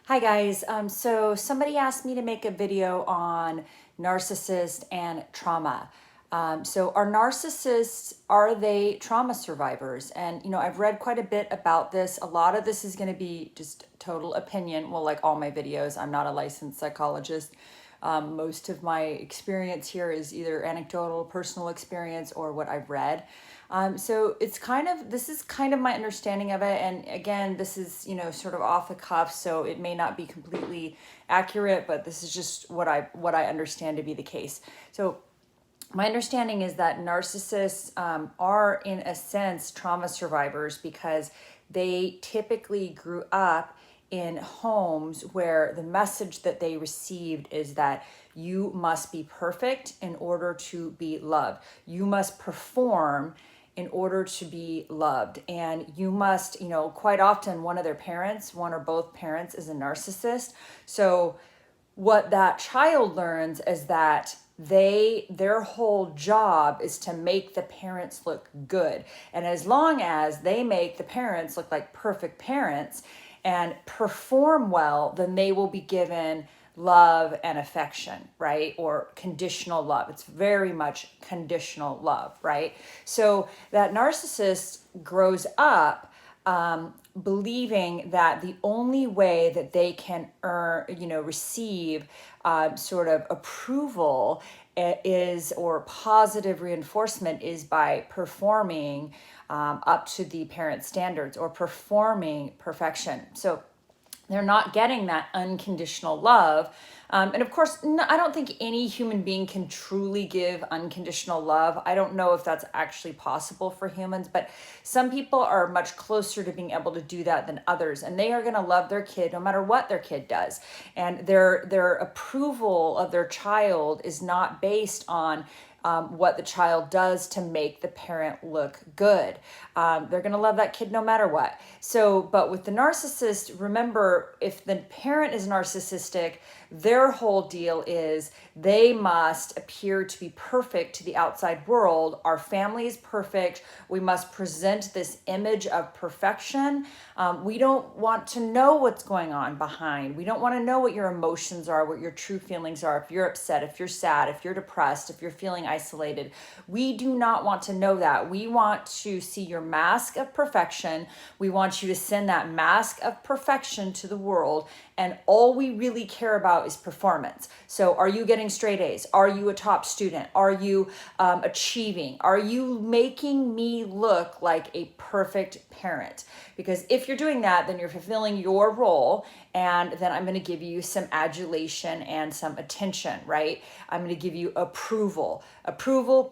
Hi guys, so somebody asked me to make a video on narcissist and trauma. So are narcissists, are they trauma survivors? And I've read quite a bit about this. A lot of this is going to be just total opinion. Well, like all my videos, I'm not a licensed psychologist. Most of my experience here is either anecdotal, personal experience, or what I've read. So this is kind of my understanding of it. And again, this is, sort of off the cuff, so it may not be completely accurate, but this is just what I understand to be the case. So my understanding is that narcissists are, in a sense, trauma survivors because they typically grew up in homes where the message that they received is that you must be perfect in order to be loved. You must perform in order to be loved. And you must, quite often one of their parents, one or both parents, is a narcissist. So what that child learns is that their whole job is to make the parents look good. And as long as they make the parents look like perfect parents and perform well, then they will be given love and affection, right? Or conditional love. It's very much conditional love, right? So that narcissist grows up believing that the only way that they can receive sort of approval is, or positive reinforcement is by performing up to the parent standards or performing perfection. So they're not getting that unconditional love. And of course, I don't think any human being can truly give unconditional love. I don't know if that's actually possible for humans, but some people are much closer to being able to do that than others. And they are going to love their kid no matter what their kid does. And their approval of their child is not based on what the child does to make the parent look good. They're going to love that kid no matter what. So, but with the narcissist, remember, if the parent is narcissistic, their whole deal is they must appear to be perfect to the outside world. Our family is perfect. We must present this image of perfection. We don't want to know what's going on behind. We don't want to know what your emotions are, what your true feelings are. If you're upset, if you're sad, if you're depressed, if you're feeling isolated, we do not want to know that. We want to see your mask of perfection. We want you to send that mask of perfection to the world. And all we really care about is performance. So are you getting straight A's? Are you a top student? Are you achieving? Are you making me look like a perfect parent? Because if you're doing that, then you're fulfilling your role. And then I'm going to give you some adulation and some attention, right? I'm going to give you approval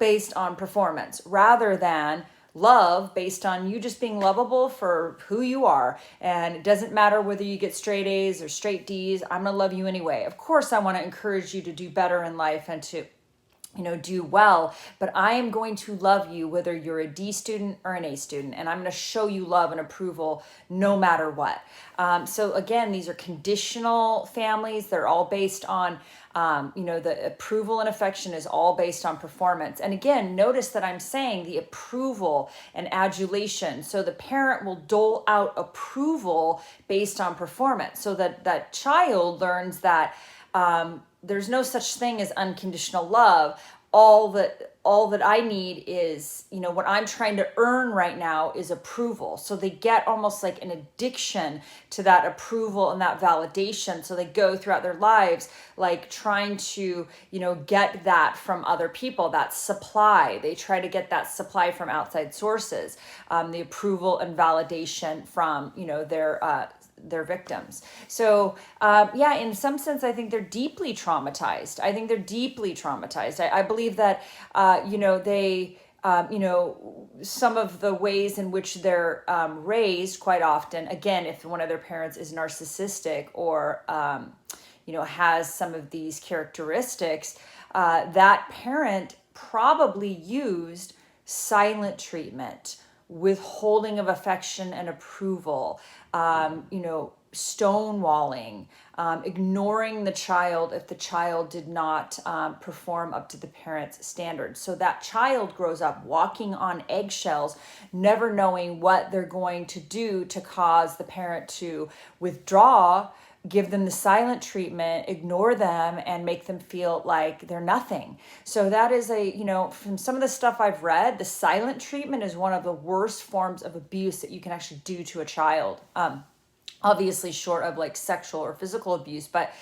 based on performance rather than love based on you just being lovable for who you are. And it doesn't matter whether you get straight A's or straight D's, I'm gonna love you anyway. Of course, I want to encourage you to do better in life and to do well, but I am going to love you whether you're a D student or an A student, and I'm going to show you love and approval no matter what. So again, these are conditional families. They're all based on, the approval and affection is all based on performance. And again, notice that I'm saying the approval and adulation. So the parent will dole out approval based on performance, so that that child learns that there's no such thing as unconditional love. All that I need is, what I'm trying to earn right now is approval. So they get almost like an addiction to that approval and that validation. So they go throughout their lives like trying to, get that from other people, that supply. They try to get that supply from outside sources, the approval and validation from, their victims. So in some sense, I think they're deeply traumatized. I believe that, they, some of the ways in which they're raised quite often, again, if one of their parents is narcissistic or, has some of these characteristics, that parent probably used silent treatment, withholding of affection and approval, stonewalling, ignoring the child if the child did not perform up to the parent's standards. So that child grows up walking on eggshells, never knowing what they're going to do to cause the parent to withdraw give them the silent treatment, ignore them, and make them feel like they're nothing. So that is from some of the stuff I've read, the silent treatment is one of the worst forms of abuse that you can actually do to a child. Obviously short of like sexual or physical abuse, but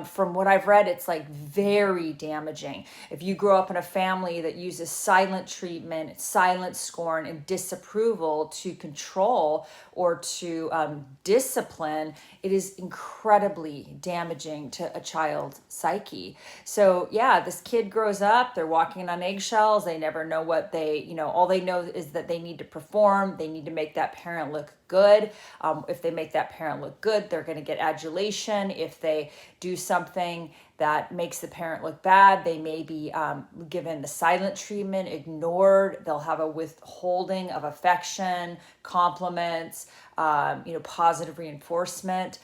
from what I've read, it's like very damaging. If you grow up in a family that uses silent treatment, silent scorn, and disapproval to control or to discipline, it is incredibly damaging to a child's psyche. So yeah, this kid grows up, they're walking on eggshells, they never know what all they know is that they need to perform, they need to make that parent look good. If they make that parent look good, they're going to get adulation. If they do something that makes the parent look bad, they may be given the silent treatment, ignored. They'll have a withholding of affection, compliments, positive reinforcement.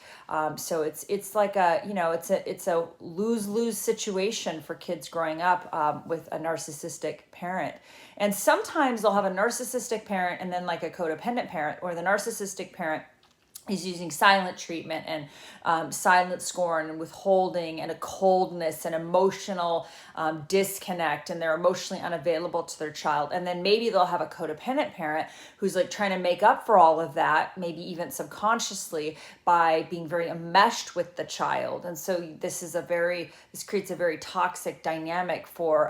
So it's like it's a lose-lose situation for kids growing up with a narcissistic parent. And sometimes they'll have a narcissistic parent and then like a codependent parent, or the narcissistic parent is using silent treatment and silent scorn and withholding and a coldness and emotional disconnect, and they're emotionally unavailable to their child. And then maybe they'll have a codependent parent who's like trying to make up for all of that, maybe even subconsciously, by being very enmeshed with the child. And so this creates a very toxic dynamic for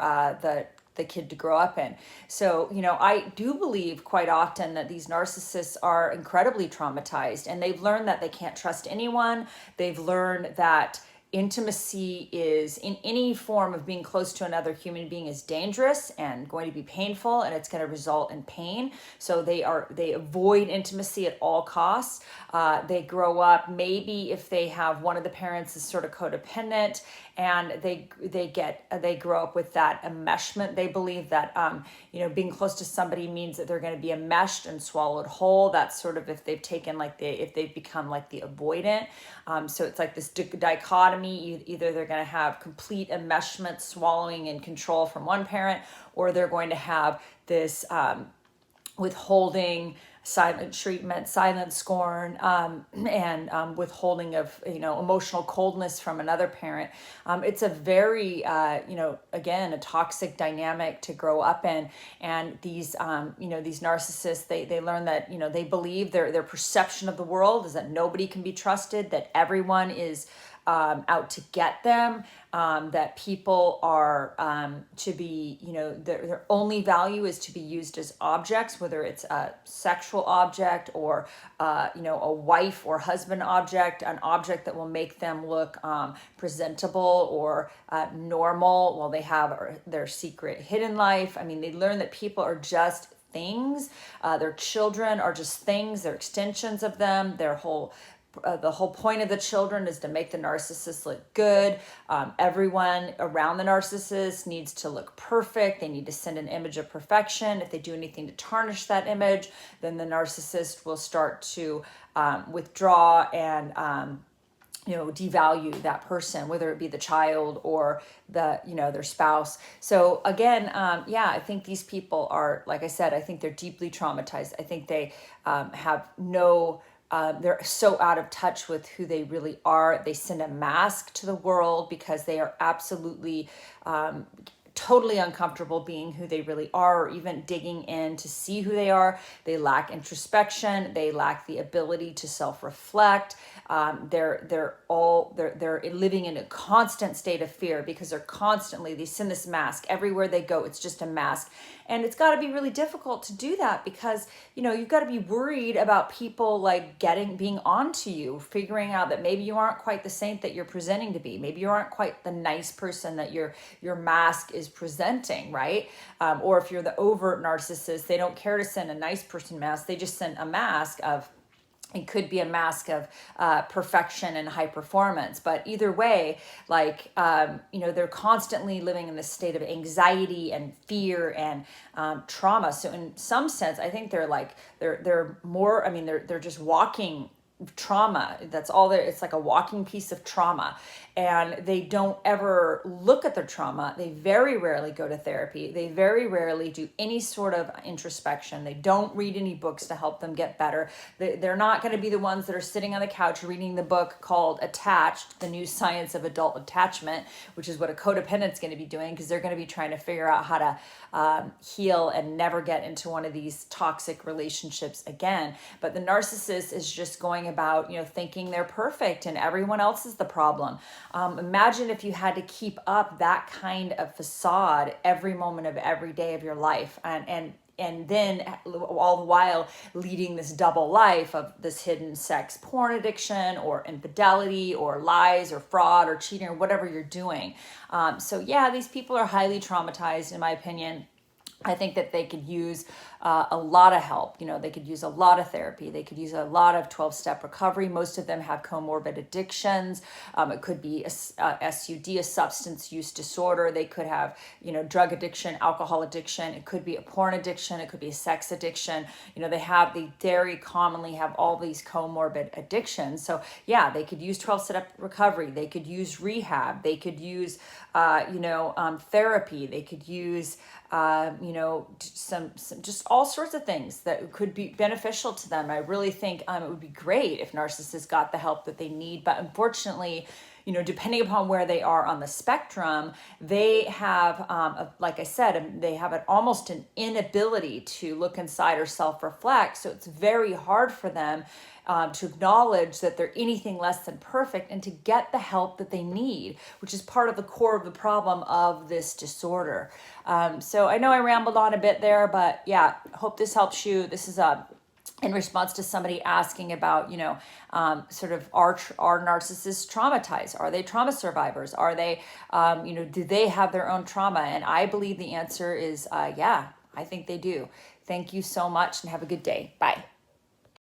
the kid to grow up in. So, I do believe quite often that these narcissists are incredibly traumatized, and they've learned that they can't trust anyone. They've learned that intimacy is, in any form of being close to another human being, is dangerous and going to be painful, and it's going to result in pain. So they avoid intimacy at all costs. They grow up, maybe if they have one of the parents is sort of codependent, and they grow up with that enmeshment. They believe that being close to somebody means that they're going to be enmeshed and swallowed whole. That's sort of if they've become like the avoidant. So it's like this dichotomy. Either they're going to have complete enmeshment, swallowing and control from one parent, or they're going to have this withholding, silent treatment, silent scorn, and withholding of emotional coldness from another parent. It's a very again, a toxic dynamic to grow up in. And these these narcissists, they learn that they believe their perception of the world is that nobody can be trusted, that everyone is out to get them, that people are to be, their only value is to be used as objects, whether it's a sexual object or, a wife or husband object, an object that will make them look presentable or normal while they have their secret hidden life. I mean, they learn that people are just things. Their children are just things. They're extensions of them. The whole point of the children is to make the narcissist look good. Everyone around the narcissist needs to look perfect. They need to send an image of perfection. If they do anything to tarnish that image, then the narcissist will start to withdraw and devalue that person, whether it be the child or their spouse. So again, I think these people are, like I said, I think they're deeply traumatized. I think they have they're so out of touch with who they really are. They send a mask to the world because they are absolutely totally uncomfortable being who they really are, or even digging in to see who they are. They lack introspection. They lack the ability to self-reflect. They're living in a constant state of fear because they send this mask everywhere they go. It's just a mask. And it's got to be really difficult to do that because, you've got to be worried about people like being onto you, figuring out that maybe you aren't quite the saint that you're presenting to be. Maybe you aren't quite the nice person that your mask is presenting, right? Or if you're the overt narcissist, they don't care to send a nice person mask. They just send a mask of, it could be a mask of perfection and high performance. But either way, they're constantly living in this state of anxiety and fear and trauma. So in some sense, I think they're just walking trauma. That's all there. It's like a walking piece of trauma. And they don't ever look at their trauma. They very rarely go to therapy. They very rarely do any sort of introspection. They don't read any books to help them get better. They're not going to be the ones that are sitting on the couch reading the book called Attached, The New Science of Adult Attachment, which is what a codependent's going to be doing, because they're going to be trying to figure out how to heal and never get into one of these toxic relationships again. But the narcissist is just going about, thinking they're perfect and everyone else is the problem. Imagine if you had to keep up that kind of facade every moment of every day of your life, and then all the while leading this double life of this hidden sex porn addiction or infidelity or lies or fraud or cheating or whatever you're doing. So yeah, these people are highly traumatized, in my opinion. I think that they could use a lot of help. They could use a lot of therapy. They could use a lot of 12-step recovery. Most of them have comorbid addictions. It could be a SUD, a substance use disorder. They could have, drug addiction, alcohol addiction. It could be a porn addiction. It could be a sex addiction. They very commonly have all these comorbid addictions. So yeah, they could use 12-step recovery. They could use rehab. They could use, therapy. They could use, some just all sorts of things that could be beneficial to them. I really think it would be great if narcissists got the help that they need. But unfortunately, depending upon where they are on the spectrum, they have, like I said, they have almost an inability to look inside or self-reflect. So it's very hard for them to acknowledge that they're anything less than perfect and to get the help that they need, which is part of the core of the problem of this disorder. So I know I rambled on a bit there, but yeah, hope this helps you. This is in response to somebody asking about, sort of are narcissists traumatized? Are they trauma survivors? Are they, do they have their own trauma? And I believe the answer is, yeah, I think they do. Thank you so much and have a good day. Bye.